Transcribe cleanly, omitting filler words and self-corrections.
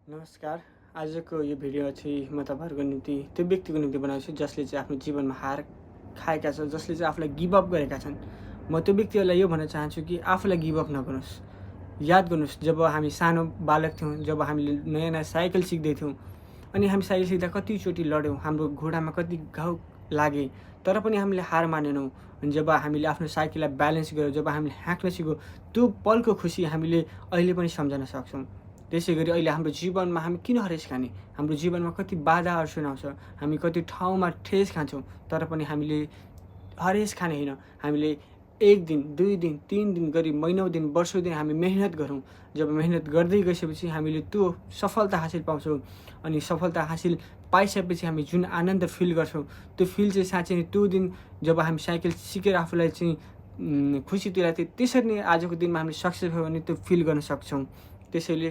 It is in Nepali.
नमस्कार। आजको यो भिडियो चाहिँ म तपाईँहरूको निम्ति त्यो व्यक्तिको निम्ति बनाउँछु जसले चाहिँ आफ्नो जीवनमा हार खाएका छन्, जसले चाहिँ आफूलाई गिभ अप गरेका छन्। म त्यो व्यक्तिहरूलाई यो भन्न चाहन्छु कि आफूलाई गिभ अप नगर्नुहोस्। याद गर्नुहोस्, जब हामी सानो बालक थियौँ, जब हामीले नयाँ साइकल सिक्दैथ्यौँ अनि हामी साइकल सिक्दा कतिचोटि लड्यौँ, हाम्रो घुँडामा कति घाउ लागे, तर पनि हामीले हार मानेनौँ। अनि जब हामीले आफ्नो साइकललाई ब्यालेन्स गऱ्यौँ, जब हामीले हाँक्न सिक्यौँ, त्यो पलको खुसी हामीले अहिले पनि सम्झन सक्छौँ। त्यसै गरी अहिले हाम्रो जीवनमा हामी किन हरेस खाने? हाम्रो जीवनमा कति बाधा अड्चन आउँछ, हामी कति ठाउँमा ठेस खान्छौँ, तर पनि हामीले हरेस खाने होइन। हामीले 1 दिन, 2 दिन, 3 दिन गरी महिनौँ दिन, वर्षौँ दिन हामी मेहनत गरौँ। जब मेहनत गर्दै गएपछि हामीले त्यो सफलता हासिल पाउँछौँ अनि सफलता हासिल पाइसकेपछि हामी जुन आनन्द फिल गर्छौँ, त्यो फिल चाहिँ साँच्चै नै त्यो दिन जब हामी साइकल सिकेर आफूलाई चाहिँ खुसी तुल्याएको थियो, त्यसरी नै आजको दिनमा हामीले सक्सेस भयो भने त्यो फिल गर्न सक्छौँ। त्यसैले